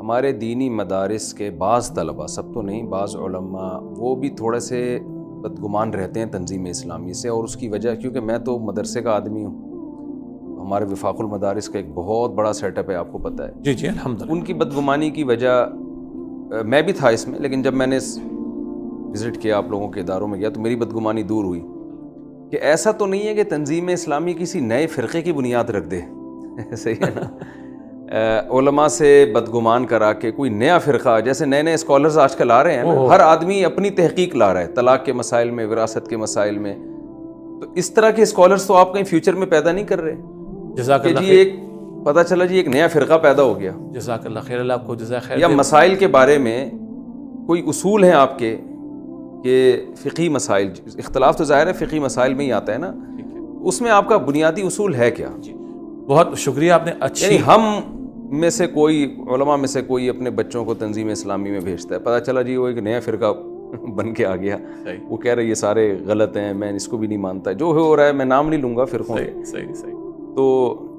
ہمارے دینی مدارس کے بعض طلباء، سب تو نہیں، بعض علماء وہ بھی تھوڑے سے بدگمان رہتے ہیں تنظیم اسلامی سے، اور اس کی وجہ کیونکہ میں تو مدرسے کا آدمی ہوں، ہمارے وفاق المدارس کا ایک بہت بڑا سیٹ اپ ہے، آپ کو پتہ ہے. جی جی الحمدللہ. ان کی بدگمانی کی وجہ میں بھی تھا اس میں، لیکن جب میں نے وزٹ کیا، آپ لوگوں کے اداروں میں گیا، تو میری بدگمانی دور ہوئی کہ ایسا تو نہیں ہے کہ تنظیم اسلامی کسی نئے فرقے کی بنیاد رکھ دے. صحیح ہے نا؟ علماء سے بدگمان کرا کے کوئی نیا فرقہ، جیسے نئے نئے اسکالرز آج کل آ رہے ہیں نا، ہر آدمی اپنی تحقیق لا رہا ہے طلاق کے مسائل میں، وراثت کے مسائل میں. تو اس طرح کے اسکالرز تو آپ کہیں فیوچر میں پیدا نہیں کر رہے. جزاک اللہ جی خیر. ایک پتہ چلا جی ایک نیا فرقہ پیدا ہو گیا. جزاک اللہ خیر. اللہ آپ کو جزاک خیر. یا مسائل کے بارے میں کوئی اصول ہیں آپ کے کہ فقہی مسائل، اختلاف تو ظاہر ہے فقہی مسائل میں ہی آتا ہے نا، اس میں آپ کا بنیادی اصول ہے کیا؟ جی بہت شکریہ، آپ نے اچھی، یعنی ہم میں سے کوئی علماء میں سے کوئی اپنے بچوں کو تنظیم اسلامی میں بھیجتا ہے، پتہ چلا جی وہ ایک نیا فرقہ بن کے آ گیا، وہ کہہ رہے یہ سارے غلط ہیں، میں اس کو بھی نہیں مانتا، جو ہو رہا ہے میں نام نہیں لوں گا فرقوں کے. صحیح صحیح. تو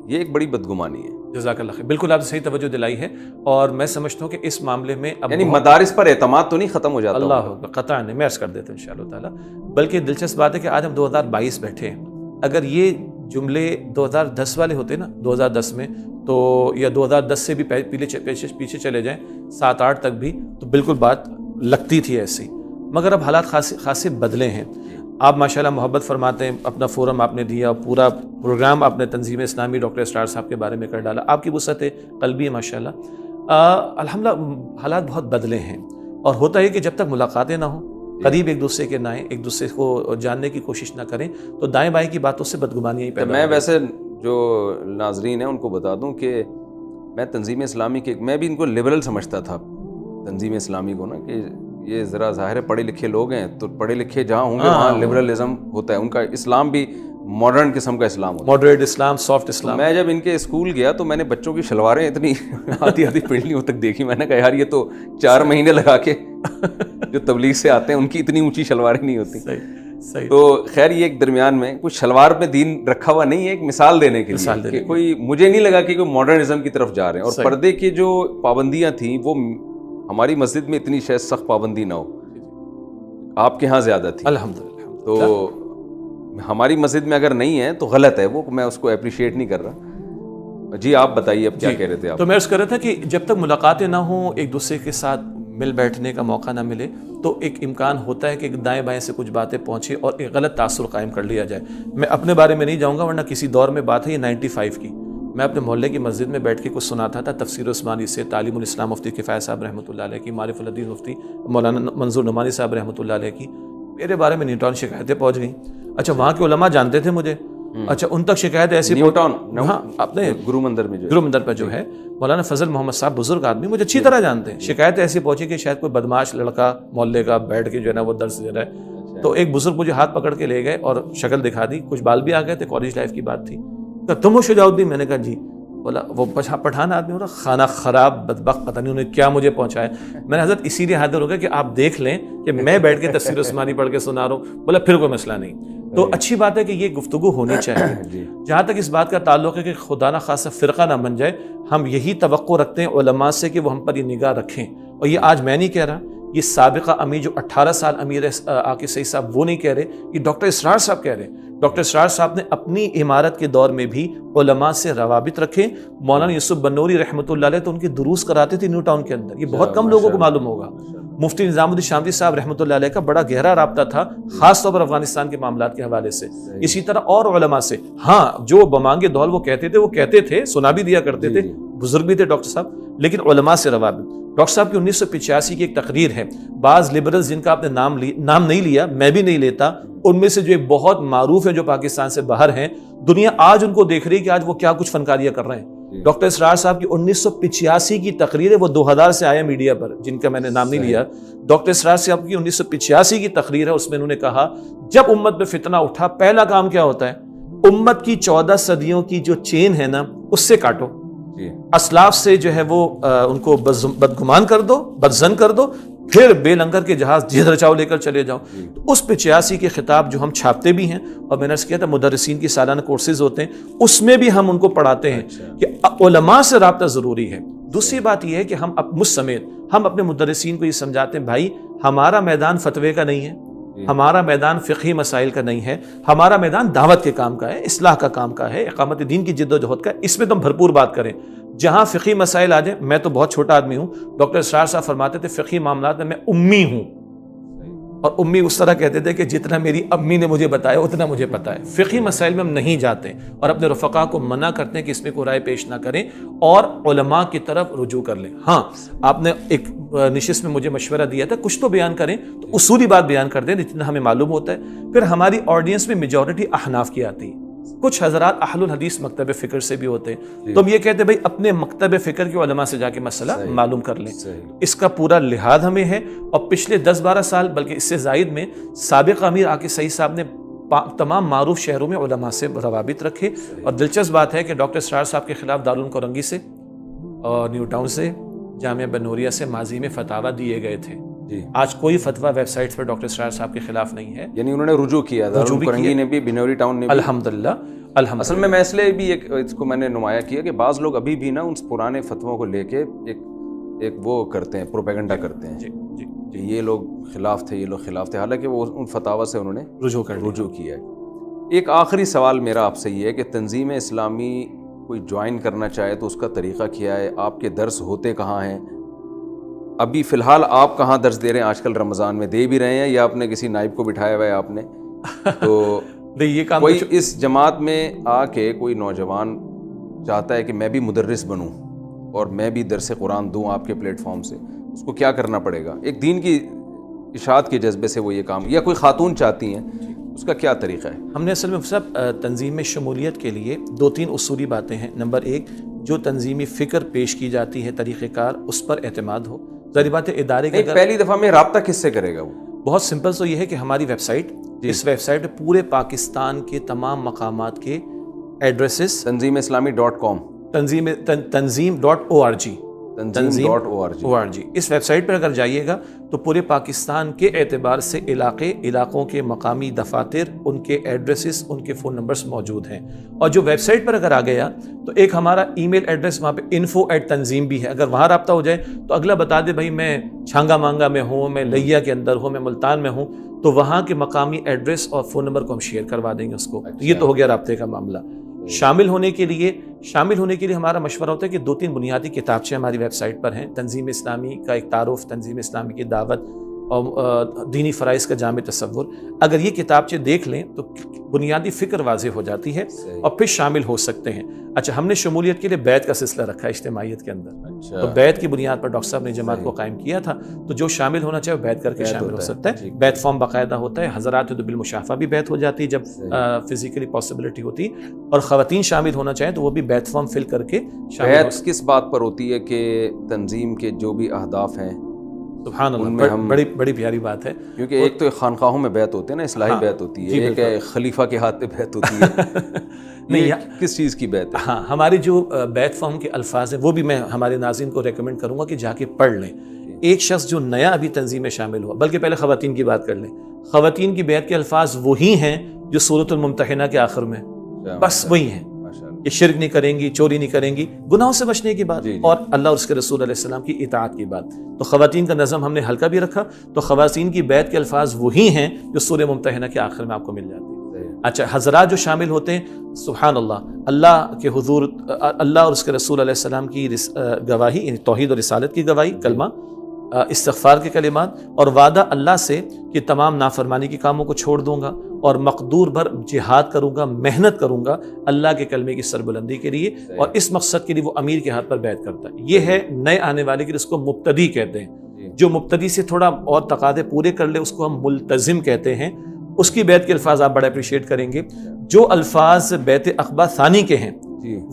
یہ ایک بڑی بدگمانی ہے. جزاک اللہ خیر. بالکل آپ نے صحیح توجہ دلائی ہے، اور میں سمجھتا ہوں کہ اس معاملے میں اب یعنی مدارس پر اعتماد تو نہیں ختم ہو جاتا. اللہ قطع نہیں، میں عرض کر دیتا ہوں انشاءاللہ تعالیٰ. بلکہ دلچسپ بات ہے کہ آج ہم 2022 بیٹھے ہیں. اگر یہ جملے 2010 والے ہوتے نا 2010 میں، تو یا 2010 سے بھی پیچھے چلے جائیں 7-8 تک بھی، تو بالکل بات لگتی تھی ایسی. مگر اب حالات خاصے بدلے ہیں. آپ ماشاءاللہ محبت فرماتے ہیں، اپنا فورم آپ نے دیا، پورا پروگرام آپ نے تنظیم اسلامی ڈاکٹر اسرار صاحب کے بارے میں کر ڈالا، آپ کی وسعت قلبی ہے ماشاءاللہ. الحمدللہ حالات بہت بدلے ہیں، اور ہوتا ہے کہ جب تک ملاقاتیں نہ ہوں، قریب ایک دوسرے کے نہ آئیں، ایک دوسرے کو جاننے کی کوشش نہ کریں، تو دائیں بائیں کی باتوں سے بدگمانیاں ہی پیدا ہوتی ہیں. میں ویسے جو ناظرین ہیں ان کو بتا دوں کہ میں تنظیم اسلامی کے، میں بھی ان کو لبرل سمجھتا تھا تنظیم اسلامی کو نا، کہ یہ ذرا ظاہر ہے پڑھے لکھے لوگ ہیں، تو پڑھے لکھے جہاں ہوں گے وہاں لبرلزم ہوتا ہے. ان کا اسلام بھی ماڈرن قسم کا اسلام ہوتا ہے، ماڈریٹ اسلام، سافٹ اسلام. میں جب ان کے اسکول گیا تو میں نے بچوں کی شلواریں اتنی آدھی پنڈلیوں تک دیکھی، میں نے کہا یار یہ تو 4 مہینے لگا کے جو تبلیغ سے آتے ہیں ان کی اتنی اونچی شلواریں نہیں ہوتی. صحیح. تو خیر یہ ایک درمیان میں کچھ شلوار پہ دین رکھا ہوا نہیں ہے، ایک مثال دینے کے لیے کہ کوئی، مجھے نہیں لگا کہ کوئی ماڈرنزم کی طرف جا رہے ہیں. اور پردے کی جو پابندیاں تھیں وہ ہماری مسجد میں اتنی شاید سخت پابندی نہ ہو، آپ کے ہاں زیادہ تھی الحمدللہ. تو ہماری مسجد میں اگر نہیں ہے تو غلط ہے وہ، میں اس کو اپریشیٹ نہیں کر رہا. جی آپ بتائیے اب کیا کہہ رہے تھے آپ؟ تو میں عرض کر رہا تھا کہ جب تک ملاقاتیں نہ ہوں، ایک دوسرے کے ساتھ مل بیٹھنے کا موقع نہ ملے، تو ایک امکان ہوتا ہے کہ دائیں بائیں سے کچھ باتیں پہنچے اور ایک غلط تاثر قائم کر لیا جائے. میں اپنے بارے میں نہیں جاؤں گا، ورنہ کسی دور میں بات ہے یہ 95 کی، میں اپنے محلے کی مسجد میں بیٹھ کے کچھ سناتا تھا تفسیر عثمانی سے، تعلیم الاسلام مفتی کفایہ صاحب رحمۃ اللہ علیہ کی، معرف الحدیث مفتی مولانا منظور نعمانی صاحب رحمۃ اللہ علیہ کی. میرے بارے میں نیوٹن شکایتیں پہنچ گئیں. اچھا وہاں کے علماء جانتے تھے مجھے، اچھا ان تک شکایت ایسی نیوٹن، ہاں اپنے گرو مندر پہ جو ہے مولانا فضل محمد صاحب بزرگ آدمی مجھے اچھی طرح جانتے ہیں، شکایت ایسی پہنچی کہ شاید کوئی بدماش لڑکا محلے کا بیٹھ کے جو ہے نا وہ درس دے رہا ہے. تو ایک بزرگ مجھے ہاتھ پکڑ کے لے گئے اور شکل دکھا دی، کچھ بال بھی آ گئے تھے، کالج لائف کی بات تھی. تم ہو شجاع الدین؟ میں نے کہا جی. بولا وہ پٹھان آدمی ہو رہا، خانہ خراب بدبخت، پتہ نہیں انہیں کیا مجھے پہنچایا. میں نے حضرت اسی لیے حاضر ہو گیا کہ آپ دیکھ لیں کہ میں بیٹھ کے تفسیر عثمانی پڑھ کے سنا رہا ہوں. بولا پھر کوئی مسئلہ نہیں. تو اچھی بات ہے کہ یہ گفتگو ہونی چاہیے. جہاں تک اس بات کا تعلق ہے کہ خدا نہ خاصہ فرقہ نہ بن جائے، ہم یہی توقع رکھتے ہیں علماء سے کہ وہ ہم پر یہ نگاہ رکھیں. اور یہ آج میں نہیں کہہ رہا، یہ سابقہ امیر جو 18 سال امیر عاقب سعید صاحب وہ نہیں کہہ رہے، یہ ڈاکٹر اسرار صاحب کہہ رہے ہیں. ڈاکٹر اسرار صاحب نے اپنی عمارت کے دور میں بھی علماء سے روابط رکھے. مولانا یوسف بنوری رحمۃ اللہ علیہ تو ان کے دروس کراتے تھے نیو ٹاؤن کے اندر، یہ بہت کم لوگوں کو معلوم ہوگا. مفتی نظام الدین شاملی صاحب رحمۃ اللہ علیہ کا بڑا گہرا رابطہ تھا، خاص طور پر افغانستان کے معاملات کے حوالے سے. اسی طرح اور علماء سے، ہاں جو بمانگے دول وہ کہتے تھے، سنا بھی دیا کرتے تھے، بزرگ بھی تھے ڈاکٹر صاحب، لیکن علماء سے روابط. ڈاکٹر صاحب کی 1985 کی ایک تقریر ہے، بعض لبرلز جن کا آپ نے نام نہیں لیا، میں بھی نہیں لیتا، ان میں سے جو ایک بہت معروف ہیں جو پاکستان سے باہر ہیں، دنیا آج ان کو دیکھ رہی ہے کہ آج وہ کیا کچھ فنکاریاں کر رہے ہیں. ڈاکٹر اسرار صاحب کی 1985 کی تقریر ہے، وہ 2000 سے آیا میڈیا پر، جن کا میں نے نام نہیں لیا. ڈاکٹر اسرار صاحب کی 1985 کی تقریر ہے، اس میں انہوں نے کہا جب امت میں فتنہ اٹھا پہلا کام کیا ہوتا ہے، امت کی 14 صدیوں کی جو چین ہے نا اس سے کاٹو، اسلاف سے جو ہے وہ ان کو بدگمان کر دو، بدظن کر دو، پھر بے لنگر کے جہاز جدھر چاہو لے کر چلے جاؤ. تو اس 85 کے خطاب جو ہم چھاپتے بھی ہیں، اور میں نے کیا تھا مدرسین کی سالانہ کورسز ہوتے ہیں، اس میں بھی ہم ان کو پڑھاتے ہیں کہ علماء سے رابطہ ضروری ہے. دوسری بات یہ ہے کہ ہم مجھ سمیت ہم اپنے مدرسین کو یہ سمجھاتے ہیں بھائی ہمارا میدان فتوے کا نہیں ہے، ہمارا میدان فقہی مسائل کا نہیں ہے، ہمارا میدان دعوت کے کام کا ہے، اصلاح کا کام کا ہے، اقامت دین کی جد و جہد کا ہے، اس میں تو ہم بھرپور بات کریں۔ جہاں فقہی مسائل آ جائیں، میں تو بہت چھوٹا آدمی ہوں، ڈاکٹر اسرار صاحب فرماتے تھے فقہی معاملات میں امی ہوں، اور امی اس طرح کہتے تھے کہ جتنا میری امی نے مجھے بتایا اتنا مجھے پتا ہے۔ فقہی مسائل میں ہم نہیں جاتے اور اپنے رفقا کو منع کرتے ہیں کہ اس میں کوئی رائے پیش نہ کریں اور علماء کی طرف رجوع کر لیں۔ ہاں آپ نے ایک نشست میں مجھے مشورہ دیا تھا کچھ تو بیان کریں، تو اصولی بات بیان کر دیں جتنا ہمیں معلوم ہوتا ہے۔ پھر ہماری آڈینس میں میجورٹی احناف کی آتی ہے، کچھ حضرات اہل الحدیث مکتب فکر سے بھی ہوتے ہیں، تو ہم یہ کہتے ہیں بھائی اپنے مکتب فکر کے علماء سے جا کے مسئلہ معلوم کر لیں۔ اس کا پورا لحاظ ہمیں ہے، اور پچھلے 10-12 سال بلکہ اس سے زائد میں سابق امیر عاقب سعید صاحب نے تمام معروف شہروں میں علماء سے روابط رکھے، اور دلچسپ بات ہے کہ ڈاکٹر اسرار صاحب کے خلاف دارالعلوم کورنگی سے اور نیو ٹاؤن سے، جامعہ بنوریا سے ماضی میں فتاوی دیے گئے تھے۔ آج کوئی فتویٰ ویب سائٹ پر ڈاکٹر اسرار صاحب کے خلاف نہیں ہے، یعنی انہوں نے رجوع کیا، دارالعلوم کورنگی نے بھی، بنوری ٹاؤن نے بھی، الحمدللہ۔ اصل میں اس لیے بھی اس کو میں نے نمایاں کیا کہ بعض لوگ ابھی بھی نا ان پرانے فتووں کو لے کے ایک وہ کرتے ہیں، پروپیگنڈا کرتے ہیں کہ یہ لوگ خلاف تھے، یہ لوگ خلاف تھے، حالانکہ وہ ان فتاوی سے انہوں نے رجوع کیا ہے۔ ایک آخری سوال میرا آپ سے یہ ہے کہ تنظیم اسلامی کوئی جوائن کرنا چاہے تو اس کا طریقہ کیا ہے؟ آپ کے درس ہوتے کہاں ہیں؟ ابھی فی الحال آپ کہاں درس دے رہے ہیں؟ آج کل رمضان میں دے بھی رہے ہیں یا آپ نے کسی نائب کو بٹھایا ہوا ہے آپ نے؟ تو یہ کام کوئی اس جماعت میں آ کے کوئی نوجوان چاہتا ہے کہ میں بھی مدرس بنوں اور میں بھی درس قرآن دوں آپ کے پلیٹ فارم سے، اس کو کیا کرنا پڑے گا؟ ایک دین کی اشاعت کے جذبے سے وہ یہ کام، یا کوئی خاتون چاہتی ہیں، اس کا کیا طریقہ ہے؟ ہم نے اصل میں سب تنظیم میں شمولیت کے لیے 2-3 اصولی باتیں ہیں۔ نمبر 1، جو تنظیمی فکر پیش کی جاتی ہے، طریقہ کار، اس پر اعتماد ہو۔ ظاہر بات ہے ادارے کے پہلی دفعہ میں رابطہ کس سے کرے گا؟ وہ بہت سمپل تو یہ ہے کہ ہماری ویب سائٹ، اس ویب سائٹ پہ پورے پاکستان کے تمام مقامات کے ایڈریسز، تنظیم اسلامی.com، تنظیم.org، تنظیم.org، اس ویب سائٹ پر اگر جائیے گا تو پورے پاکستان کے اعتبار سے علاقوں کے مقامی دفاتر، ان کے ایڈریسز، ان کے فون نمبرز موجود ہیں۔ اور جو ویب سائٹ پر اگر آ گیا تو ایک ہمارا ای میل ایڈریس وہاں پہ info@tanzim بھی ہے، اگر وہاں رابطہ ہو جائے تو اگلا بتا دے بھائی میں چھانگا مانگا میں ہوں، میں لیا کے اندر ہوں، میں ملتان میں ہوں، تو وہاں کے مقامی ایڈریس اور فون نمبر کو ہم شیئر کروا دیں گے اس کو۔ یہ تو ہو گیا رابطے کا معاملہ۔ شامل ہونے کے لیے ہمارا مشورہ ہوتا ہے کہ 2-3 بنیادی کتابچے ہماری ویب سائٹ پر ہیں۔ تنظیم اسلامی کا ایک تعارف، تنظیم اسلامی کی دعوت اور دینی فرائض کا جامع تصور، اگر یہ کتابچے دیکھ لیں تو بنیادی فکر واضح ہو جاتی ہے اور پھر شامل ہو سکتے ہیں۔ اچھا، ہم نے شمولیت کے لیے بیعت کا سلسلہ رکھا ہے اجتماعیت کے اندر، تو بیعت کی بنیاد پر ڈاکٹر صاحب نے جماعت کو قائم کیا تھا، تو جو شامل ہونا چاہے وہ بیعت کر کے شامل ہو سکتا ہے۔ بیعت فارم باقاعدہ ہوتا ہے، حضرات تو بالمشافہ بھی بیعت ہو جاتی ہے جب فزیکلی پاسبلٹی ہوتی، اور خواتین شامل ہونا چاہیں تو وہ بھی بیعت فارم فل کر کے شامل۔ بیعت کس بات پر ہوتی ہے؟ کہ تنظیم کے جو بھی اہداف ہیں، سبحان اللہ، بڑی پیاری بات ہے، کیونکہ ایک تو خانقاہوں میں بیعت ہوتے ہیں نا، اصلاحی بیعت ہوتی ہے، ایک ہے خلیفہ کے ہاتھ پہ بیعت ہوتی ہے۔ نہیں، کس چیز کی بیعت ہے؟ ہاں، ہماری جو بیعت فارم کے الفاظ ہیں وہ بھی میں ہمارے ناظرین کو ریکمینڈ کروں گا کہ جا کے پڑھ لیں۔ ایک شخص جو نیا ابھی تنظیم میں شامل ہوا، بلکہ پہلے خواتین کی بات کر لیں، خواتین کی بیعت کے الفاظ وہی ہیں جو سورۃ الممتحنہ کے آخر میں، بس وہی ہیں کہ شرک نہیں کریں گی، چوری نہیں کریں گی، گناہوں سے بچنے کی بات، اور اللہ اور اس کے رسول علیہ السلام کی اطاعت کی بات۔ تو خواتین کا نظم ہم نے ہلکا بھی رکھا، تو خواتین کی بیعت کے الفاظ وہی ہیں جو سورہ ممتحنہ کے آخر میں آپ کو مل جاتی ہیں۔ اچھا، حضرات جو شامل ہوتے ہیں، سبحان اللہ کے حضور، اللہ اور اس کے رسول علیہ السلام کی گواہی، یعنی توحید اور رسالت کی گواہی، کلمہ، استغفار کے کلمات، اور وعدہ اللہ سے کہ تمام نافرمانی کے کاموں کو چھوڑ دوں گا اور مقدور بھر جہاد کروں گا، محنت کروں گا اللہ کے کلمے کی سربلندی کے لیے، اور اس مقصد کے لیے وہ امیر کے ہاتھ پر بیعت کرتا ہے۔ یہ ہے نئے آنے والے کے، اس کو مبتدی کہتے ہیں۔ جو مبتدی سے تھوڑا اور تقاضے پورے کر لے اس کو ہم ملتزم کہتے ہیں۔ اس کی بیعت کے الفاظ آپ بڑا اپریشیٹ کریں گے۔ جو الفاظ بیعت عقبہ ثانی کے ہیں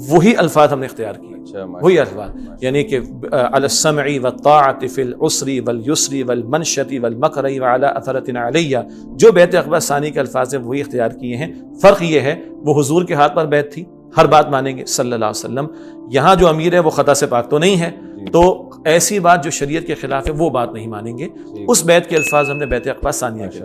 وہی الفاظ ہم نے اختیار کیے، وہی الفاظ، یعنی کہ علی السمع والطاعۃ فی العسر والیسر والمنشۃ والمکر وعلی اثرۃ علی، جو بیعت عقبہ ثانی کے الفاظ ہیں وہی اختیار کیے ہیں۔ فرق یہ ہے وہ حضور کے ہاتھ پر بیعت تھی، ہر بات مانیں گے صلی اللہ علیہ وسلم۔ یہاں جو امیر ہے وہ خطا سے پاک تو نہیں ہے، تو ایسی بات جو شریعت کے خلاف ہے وہ بات نہیں مانیں گے۔ اس بیعت کے الفاظ ہم نے بیعت عقبہ ثانیہ کے۔